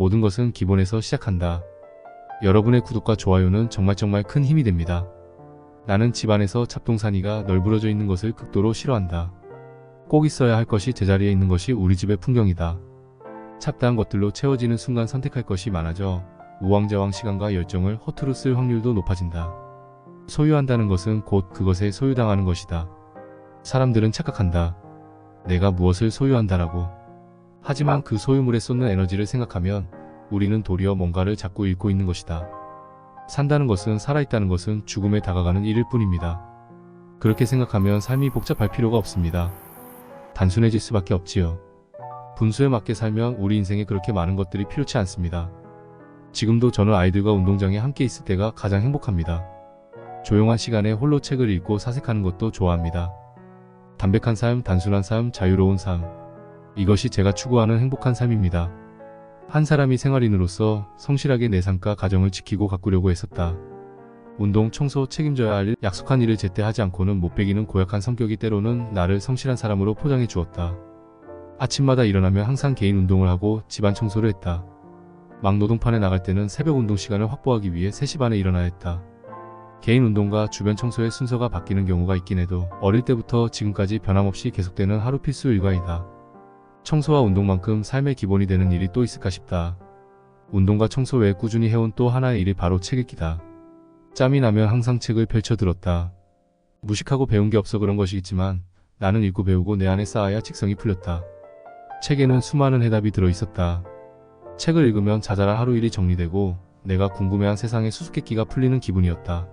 모든 것은 기본에서 시작한다. 여러분의 구독과 좋아요는 정말 큰 힘이 됩니다. 나는 집안에서 잡동사니가 널브러져 있는 것을 극도로 싫어한다. 꼭 있어야 할 것이 제자리에 있는 것이 우리 집의 풍경이다. 잡다한 것들로 채워지는 순간 선택할 것이 많아져 우왕좌왕 시간과 열정을 허투루 쓸 확률도 높아진다. 소유한다는 것은 곧 그것에 소유당하는 것이다. 사람들은 착각한다. 내가 무엇을 소유한다라고. 하지만 그 소유물에 쏟는 에너지를 생각하면 우리는 도리어 뭔가를 자꾸 잃고 있는 것이다. 산다는 것은, 살아있다는 것은 죽음에 다가가는 일일 뿐입니다. 그렇게 생각하면 삶이 복잡할 필요가 없습니다. 단순해질 수밖에 없지요. 분수에 맞게 살면 우리 인생에 그렇게 많은 것들이 필요치 않습니다. 지금도 저는 아이들과 운동장에 함께 있을 때가 가장 행복합니다. 조용한 시간에 홀로 책을 읽고 사색하는 것도 좋아합니다. 담백한 삶, 단순한 삶, 자유로운 삶. 이것이 제가 추구하는 행복한 삶입니다. 한 사람이 생활인으로서 성실하게 내 삶과 가정을 지키고 가꾸려고 했었다. 운동, 청소, 책임져야 할 일, 약속한 일을 제때 하지 않고는 못 배기는 고약한 성격이 때로는 나를 성실한 사람으로 포장해 주었다. 아침마다 일어나면 항상 개인 운동을 하고 집안 청소를 했다. 막노동판에 나갈 때는 새벽 운동 시간을 확보하기 위해 3시 반에 일어나야 했다. 개인 운동과 주변 청소의 순서가 바뀌는 경우가 있긴 해도 어릴 때부터 지금까지 변함없이 계속되는 하루 필수 일과이다. 청소와 운동만큼 삶의 기본이 되는 일이 또 있을까 싶다. 운동과 청소 외에 꾸준히 해온 또 하나의 일이 바로 책 읽기다. 짬이 나면 항상 책을 펼쳐 들었다. 무식하고 배운 게 없어 그런 것이겠지만 나는 읽고 배우고 내 안에 쌓아야 직성이 풀렸다. 책에는 수많은 해답이 들어있었다. 책을 읽으면 자잘한 하루 일이 정리되고 내가 궁금해한 세상의 수수께끼가 풀리는 기분이었다.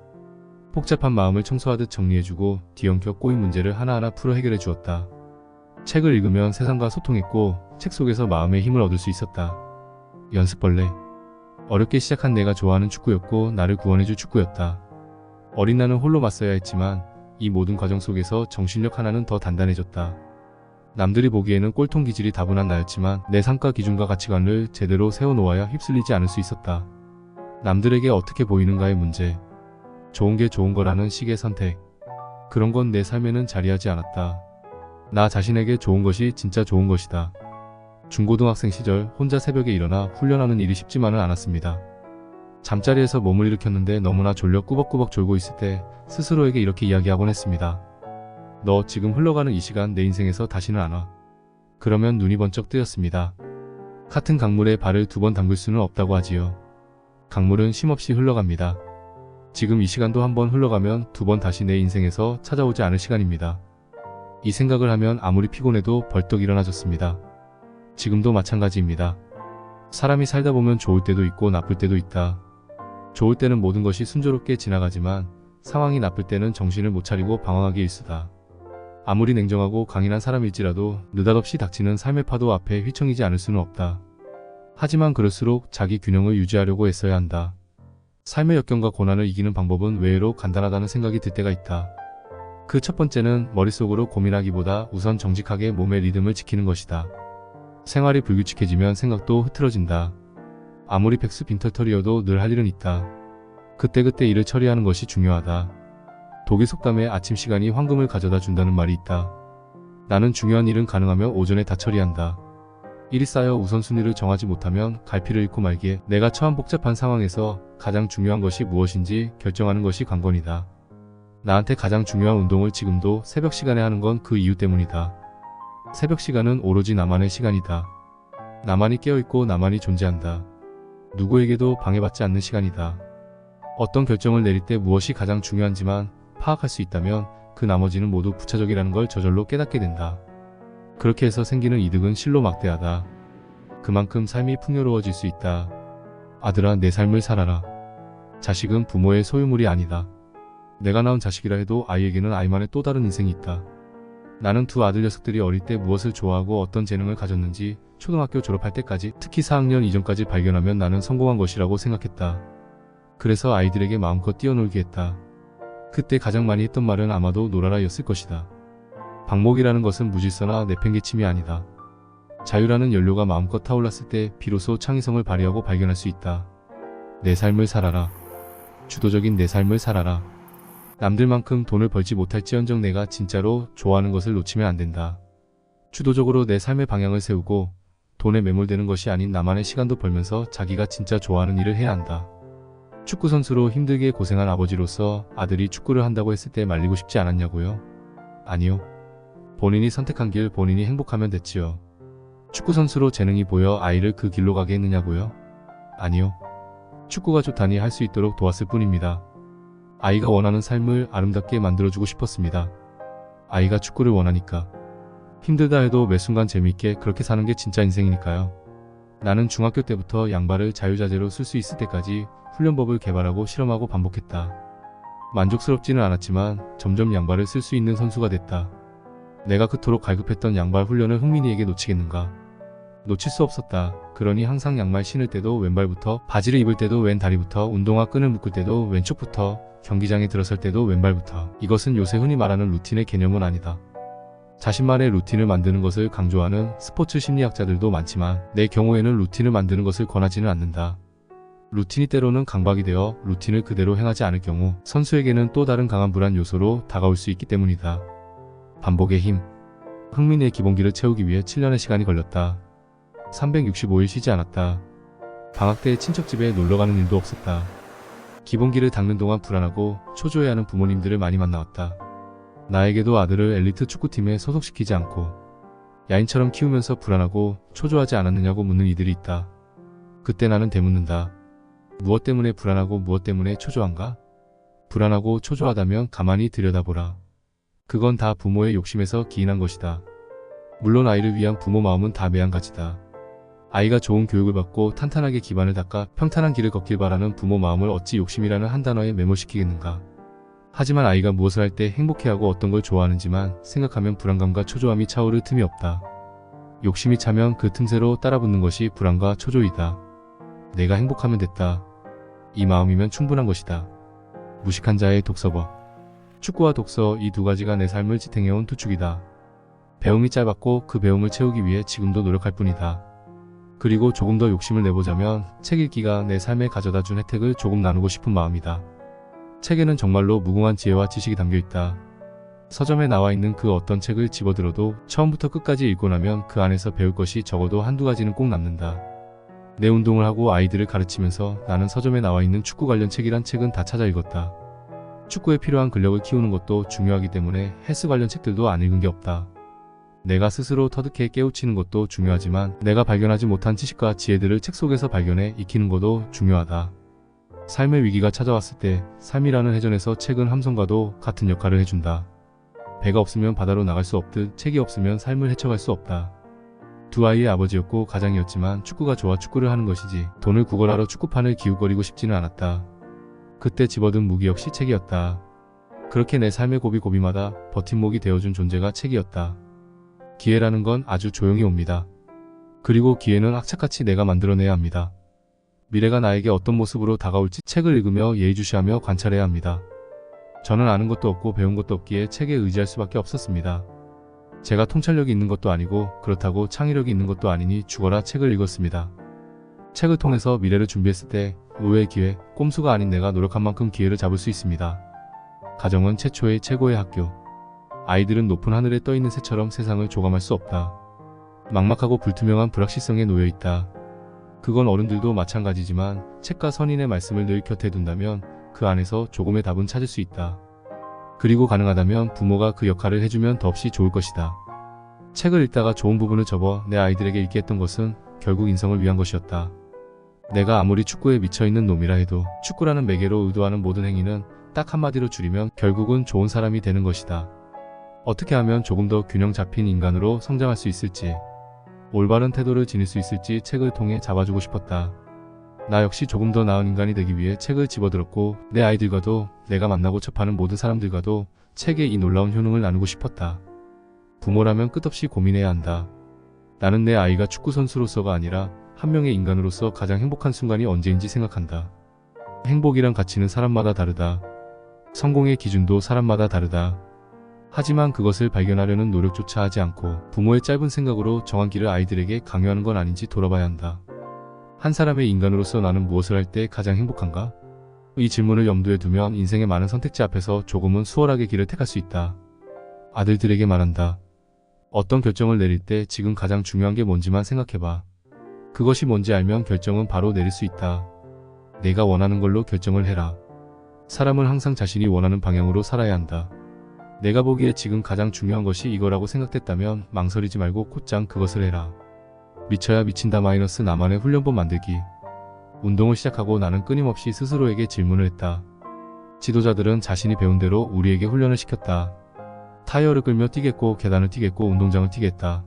복잡한 마음을 청소하듯 정리해주고 뒤엉켜 꼬인 문제를 하나하나 풀어 해결해 주었다. 책을 읽으면 세상과 소통했고 책 속에서 마음의 힘을 얻을 수 있었다. 연습벌레. 어렵게 시작한 내가 좋아하는 축구였고 나를 구원해줄 축구였다. 어린 나는 홀로 맞서야 했지만 이 모든 과정 속에서 정신력 하나는 더 단단해졌다. 남들이 보기에는 꼴통 기질이 다분한 나였지만 내 삶과 기준과 가치관을 제대로 세워놓아야 휩쓸리지 않을 수 있었다. 남들에게 어떻게 보이는가의 문제. 좋은 게 좋은 거라는 식의 선택. 그런 건 내 삶에는 자리하지 않았다. 나 자신에게 좋은 것이 진짜 좋은 것이다. 중고등학생 시절 혼자 새벽에 일어나 훈련하는 일이 쉽지만은 않았습니다. 잠자리에서 몸을 일으켰는데 너무나 졸려 꾸벅꾸벅 졸고 있을 때 스스로에게 이렇게 이야기하곤 했습니다. 너 지금 흘러가는 이 시간 내 인생에서 다시는 안 와. 그러면 눈이 번쩍 뜨였습니다. 같은 강물에 발을 2번 담글 수는 없다고 하지요. 강물은 쉼없이 흘러갑니다. 지금 이 시간도 한번 흘러가면 2번 다시 내 인생에서 찾아오지 않을 시간입니다. 이 생각을 하면 아무리 피곤해도 벌떡 일어나졌습니다. 지금도 마찬가지입니다. 사람이 살다 보면 좋을 때도 있고 나쁠 때도 있다. 좋을 때는 모든 것이 순조롭게 지나가지만 상황이 나쁠 때는 정신을 못 차리고 방황하기 일쑤다. 아무리 냉정하고 강인한 사람일지라도 느닷없이 닥치는 삶의 파도 앞에 휘청이지 않을 수는 없다. 하지만 그럴수록 자기 균형을 유지하려고 애써야 한다. 삶의 역경과 고난을 이기는 방법은 외외로 간단하다는 생각이 들 때가 있다. 그 첫 번째는 머릿속으로 고민하기보다 우선 정직하게 몸의 리듬을 지키는 것이다. 생활이 불규칙해지면 생각도 흐트러진다. 아무리 백수 빈털터리여도 늘 할 일은 있다. 그때그때 일을 처리하는 것이 중요하다. 독일 속담에 아침 시간이 황금을 가져다 준다는 말이 있다. 나는 중요한 일은 가능하면 오전에 다 처리한다. 일이 쌓여 우선순위를 정하지 못하면 갈피를 잃고 말기에 내가 처한 복잡한 상황에서 가장 중요한 것이 무엇인지 결정하는 것이 관건이다. 나한테 가장 중요한 운동을 지금도 새벽 시간에 하는 건 그 이유 때문이다. 새벽 시간은 오로지 나만의 시간이다. 나만이 깨어있고 나만이 존재한다. 누구에게도 방해받지 않는 시간이다. 어떤 결정을 내릴 때 무엇이 가장 중요한지만 파악할 수 있다면 그 나머지는 모두 부차적이라는 걸 저절로 깨닫게 된다. 그렇게 해서 생기는 이득은 실로 막대하다. 그만큼 삶이 풍요로워질 수 있다. 아들아, 내 삶을 살아라. 자식은 부모의 소유물이 아니다. 내가 낳은 자식이라 해도 아이에게는 아이만의 또 다른 인생이 있다. 나는 2 아들 녀석들이 어릴 때 무엇을 좋아하고 어떤 재능을 가졌는지 초등학교 졸업할 때까지, 특히 4학년 이전까지 발견하면 나는 성공한 것이라고 생각했다. 그래서 아이들에게 마음껏 뛰어놀게 했다. 그때 가장 많이 했던 말은 아마도 놀아라 였을 것이다. 방목이라는 것은 무질서나 내팽개침이 아니다. 자유라는 연료가 마음껏 타올랐을 때 비로소 창의성을 발휘하고 발견할 수 있다. 내 삶을 살아라. 주도적인 내 삶을 살아라. 남들만큼 돈을 벌지 못할지언정 내가 진짜로 좋아하는 것을 놓치면 안 된다. 주도적으로 내 삶의 방향을 세우고 돈에 매몰되는 것이 아닌 나만의 시간도 벌면서 자기가 진짜 좋아하는 일을 해야 한다. 축구 선수로 힘들게 고생한 아버지로서 아들이 축구를 한다고 했을 때 말리고 싶지 않았냐고요? 아니요. 본인이 선택한 길 본인이 행복하면 됐지요. 축구 선수로 재능이 보여 아이를 그 길로 가게 했느냐고요? 아니요. 축구가 좋다니 할 수 있도록 도왔을 뿐입니다. 아이가 원하는 삶을 아름답게 만들어주고 싶었습니다. 아이가 축구를 원하니까. 힘들다 해도 매 순간 재미있게 그렇게 사는 게 진짜 인생이니까요. 나는 중학교 때부터 양발을 자유자재로 쓸 수 있을 때까지 훈련법을 개발하고 실험하고 반복했다. 만족스럽지는 않았지만 점점 양발을 쓸 수 있는 선수가 됐다. 내가 그토록 갈급했던 양발 훈련을 흥민이에게 놓치겠는가? 놓칠 수 없었다. 그러니 항상 양말 신을 때도 왼발부터, 바지를 입을 때도 왼 다리부터, 운동화 끈을 묶을 때도 왼쪽부터, 경기장에 들어설 때도 왼발부터. 이것은 요새 흔히 말하는 루틴의 개념은 아니다. 자신만의 루틴을 만드는 것을 강조하는 스포츠 심리학자들도 많지만 내 경우에는 루틴을 만드는 것을 권하지는 않는다. 루틴이 때로는 강박이 되어 루틴을 그대로 행하지 않을 경우 선수에게는 또 다른 강한 불안 요소로 다가올 수 있기 때문이다. 반복의 힘. 흥민이의 기본기를 채우기 위해 7년의 시간이 걸렸다. 365일 쉬지 않았다. 방학 때 친척집에 놀러가는 일도 없었다. 기본기를 닦는 동안 불안하고 초조해하는 부모님들을 많이 만나왔다. 나에게도 아들을 엘리트 축구팀에 소속시키지 않고 야인처럼 키우면서 불안하고 초조하지 않았느냐고 묻는 이들이 있다. 그때 나는 되묻는다. 무엇 때문에 불안하고 무엇 때문에 초조한가? 불안하고 초조하다면 가만히 들여다보라. 그건 다 부모의 욕심에서 기인한 것이다. 물론 아이를 위한 부모 마음은 다 매한가지다. 아이가 좋은 교육을 받고 탄탄하게 기반을 닦아 평탄한 길을 걷길 바라는 부모 마음을 어찌 욕심이라는 한 단어에 매몰시키겠는가. 하지만 아이가 무엇을 할 때 행복해하고 어떤 걸 좋아하는지만 생각하면 불안감과 초조함이 차오를 틈이 없다. 욕심이 차면 그 틈새로 따라붙는 것이 불안과 초조이다. 내가 행복하면 됐다. 이 마음이면 충분한 것이다. 무식한 자의 독서법. 축구와 독서, 이 두 가지가 내 삶을 지탱해온 두 축이다. 배움이 짧았고 그 배움을 채우기 위해 지금도 노력할 뿐이다. 그리고 조금 더 욕심을 내보자면 책 읽기가 내 삶에 가져다 준 혜택을 조금 나누고 싶은 마음이다. 책에는 정말로 무궁한 지혜와 지식이 담겨있다. 서점에 나와 있는 그 어떤 책을 집어들어도 처음부터 끝까지 읽고 나면 그 안에서 배울 것이 적어도 한두 가지는 꼭 남는다. 내 운동을 하고 아이들을 가르치면서 나는 서점에 나와 있는 축구 관련 책이란 책은 다 찾아 읽었다. 축구에 필요한 근력을 키우는 것도 중요하기 때문에 헬스 관련 책들도 안 읽은 게 없다. 내가 스스로 터득해 깨우치는 것도 중요하지만 내가 발견하지 못한 지식과 지혜들을 책 속에서 발견해 익히는 것도 중요하다. 삶의 위기가 찾아왔을 때 삶이라는 해전에서 책은 함성과도 같은 역할을 해준다. 배가 없으면 바다로 나갈 수 없듯 책이 없으면 삶을 헤쳐갈 수 없다. 두 아이의 아버지였고 가장이었지만 축구가 좋아 축구를 하는 것이지 돈을 구걸하러 축구판을 기웃거리고 싶지는 않았다. 그때 집어든 무기 역시 책이었다. 그렇게 내 삶의 고비고비마다 버팀목이 되어준 존재가 책이었다. 기회라는 건 아주 조용히 옵니다. 그리고 기회는 악착같이 내가 만들어내야 합니다. 미래가 나에게 어떤 모습으로 다가올지 책을 읽으며 예의주시하며 관찰해야 합니다. 저는 아는 것도 없고 배운 것도 없기에 책에 의지할 수밖에 없었습니다. 제가 통찰력이 있는 것도 아니고 그렇다고 창의력이 있는 것도 아니니 죽어라 책을 읽었습니다. 책을 통해서 미래를 준비했을 때 의외의 기회, 꼼수가 아닌 내가 노력한 만큼 기회를 잡을 수 있습니다. 가정은 최초의 최고의 학교. 아이들은 높은 하늘에 떠있는 새처럼 세상을 조감할 수 없다. 막막하고 불투명한 불확실성에 놓여있다. 그건 어른들도 마찬가지지만 책과 선인의 말씀을 늘 곁에 둔다면 그 안에서 조금의 답은 찾을 수 있다. 그리고 가능하다면 부모가 그 역할을 해주면 더없이 좋을 것이다. 책을 읽다가 좋은 부분을 접어 내 아이들에게 읽게 했던 것은 결국 인성을 위한 것이었다. 내가 아무리 축구에 미쳐있는 놈이라 해도 축구라는 매개로 의도하는 모든 행위는 딱 한마디로 줄이면 결국은 좋은 사람이 되는 것이다. 어떻게 하면 조금 더 균형 잡힌 인간으로 성장할 수 있을지, 올바른 태도를 지닐 수 있을지 책을 통해 잡아주고 싶었다. 나 역시 조금 더 나은 인간이 되기 위해 책을 집어들었고 내 아이들과도 내가 만나고 접하는 모든 사람들과도 책의 이 놀라운 효능을 나누고 싶었다. 부모라면 끝없이 고민해야 한다. 나는 내 아이가 축구선수로서가 아니라 한 명의 인간으로서 가장 행복한 순간이 언제인지 생각한다. 행복이란 가치는 사람마다 다르다. 성공의 기준도 사람마다 다르다. 하지만 그것을 발견하려는 노력조차 하지 않고 부모의 짧은 생각으로 정한 길을 아이들에게 강요하는 건 아닌지 돌아봐야 한다. 한 사람의 인간으로서 나는 무엇을 할 때 가장 행복한가? 이 질문을 염두에 두면 인생의 많은 선택지 앞에서 조금은 수월하게 길을 택할 수 있다. 아들들에게 말한다. 어떤 결정을 내릴 때 지금 가장 중요한 게 뭔지만 생각해봐. 그것이 뭔지 알면 결정은 바로 내릴 수 있다. 내가 원하는 걸로 결정을 해라. 사람은 항상 자신이 원하는 방향으로 살아야 한다. 내가 보기에 지금 가장 중요한 것이 이거라고 생각됐다면 망설이지 말고 곧장 그것을 해라. 미쳐야 미친다 마이너스 나만의 훈련법 만들기. 운동을 시작하고 나는 끊임없이 스스로에게 질문을 했다. 지도자들은 자신이 배운 대로 우리에게 훈련을 시켰다. 타이어를 끌며 뛰겠고 계단을 뛰겠고 운동장을 뛰겠다.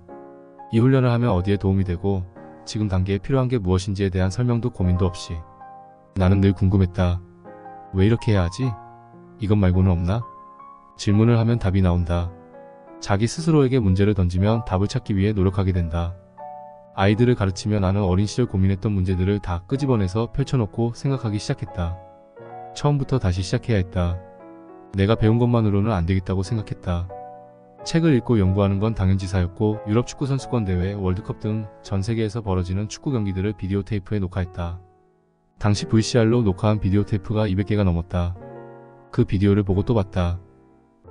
이 훈련을 하면 어디에 도움이 되고 지금 단계에 필요한 게 무엇인지에 대한 설명도 고민도 없이. 나는 늘 궁금했다. 왜 이렇게 해야 하지? 이것 말고는 없나? 질문을 하면 답이 나온다. 자기 스스로에게 문제를 던지면 답을 찾기 위해 노력하게 된다. 아이들을 가르치며 나는 어린 시절 고민했던 문제들을 다 끄집어내서 펼쳐놓고 생각하기 시작했다. 처음부터 다시 시작해야 했다. 내가 배운 것만으로는 안 되겠다고 생각했다. 책을 읽고 연구하는 건 당연지사였고 유럽 축구 선수권 대회, 월드컵 등 전 세계에서 벌어지는 축구 경기들을 비디오 테이프에 녹화했다. 당시 VCR로 녹화한 비디오 테이프가 200개가 넘었다. 그 비디오를 보고 또 봤다.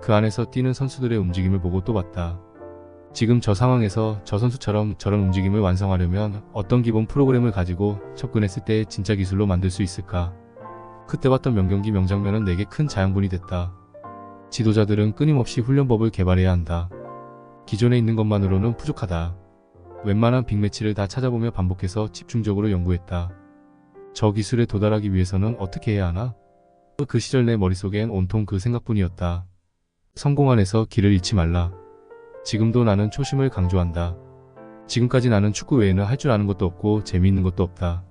그 안에서 뛰는 선수들의 움직임을 보고 또 봤다. 지금 저 상황에서 저 선수처럼 저런 움직임을 완성하려면 어떤 기본 프로그램을 가지고 접근했을 때 진짜 기술로 만들 수 있을까? 그때 봤던 명경기 명장면은 내게 큰 자양분이 됐다. 지도자들은 끊임없이 훈련법을 개발해야 한다. 기존에 있는 것만으로는 부족하다. 웬만한 빅매치를 다 찾아보며 반복해서 집중적으로 연구했다. 저 기술에 도달하기 위해서는 어떻게 해야 하나? 그 시절 내 머릿속엔 온통 그 생각뿐이었다. 성공 안에서 길을 잃지 말라. 지금도 나는 초심을 강조한다. 지금까지 나는 축구 외에는 할 줄 아는 것도 없고 재미있는 것도 없다.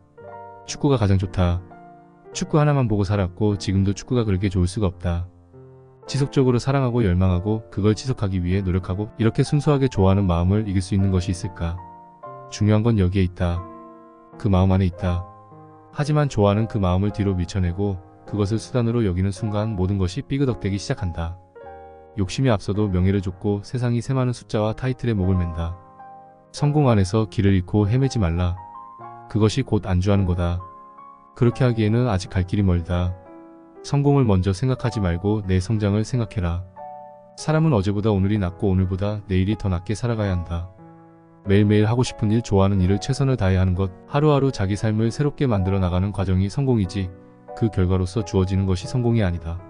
축구가 가장 좋다. 축구 하나만 보고 살았고 지금도 축구가 그렇게 좋을 수가 없다. 지속적으로 사랑하고 열망하고 그걸 지속하기 위해 노력하고 이렇게 순수하게 좋아하는 마음을 이길 수 있는 것이 있을까? 중요한 건 여기에 있다. 그 마음 안에 있다. 하지만 좋아하는 그 마음을 뒤로 밀쳐내고 그것을 수단으로 여기는 순간 모든 것이 삐그덕대기 시작한다. 욕심이 앞서도 명예를 좇고 세상이 새많은 숫자와 타이틀에 목을 맨다. 성공 안에서 길을 잃고 헤매지 말라. 그것이 곧 안주하는 거다. 그렇게 하기에는 아직 갈 길이 멀다. 성공을 먼저 생각하지 말고 내 성장을 생각해라. 사람은 어제보다 오늘이 낫고 오늘보다 내일이 더 낫게 살아가야 한다. 매일매일 하고 싶은 일, 좋아하는 일을 최선을 다해야 하는 것, 하루하루 자기 삶을 새롭게 만들어 나가는 과정이 성공이지 그 결과로서 주어지는 것이 성공이 아니다.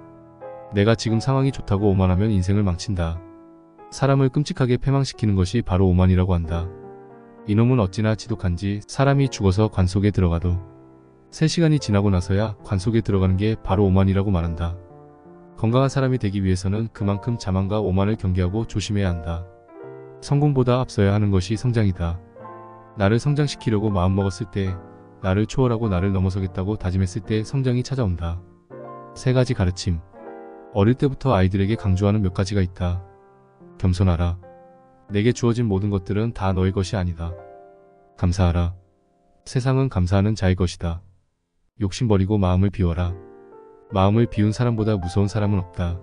내가 지금 상황이 좋다고 오만하면 인생을 망친다. 사람을 끔찍하게 패망시키는 것이 바로 오만이라고 한다. 이놈은 어찌나 지독한지 사람이 죽어서 관 속에 들어가도 3시간이 지나고 나서야 관 속에 들어가는 게 바로 오만이라고 말한다. 건강한 사람이 되기 위해서는 그만큼 자만과 오만을 경계하고 조심해야 한다. 성공보다 앞서야 하는 것이 성장이다. 나를 성장시키려고 마음먹었을 때, 나를 초월하고 나를 넘어서겠다고 다짐했을 때 성장이 찾아온다. 3가지 가르침. 어릴 때부터 아이들에게 강조하는 몇 가지가 있다. 겸손하라. 내게 주어진 모든 것들은 다 너의 것이 아니다. 감사하라. 세상은 감사하는 자의 것이다. 욕심 버리고 마음을 비워라. 마음을 비운 사람보다 무서운 사람은 없다.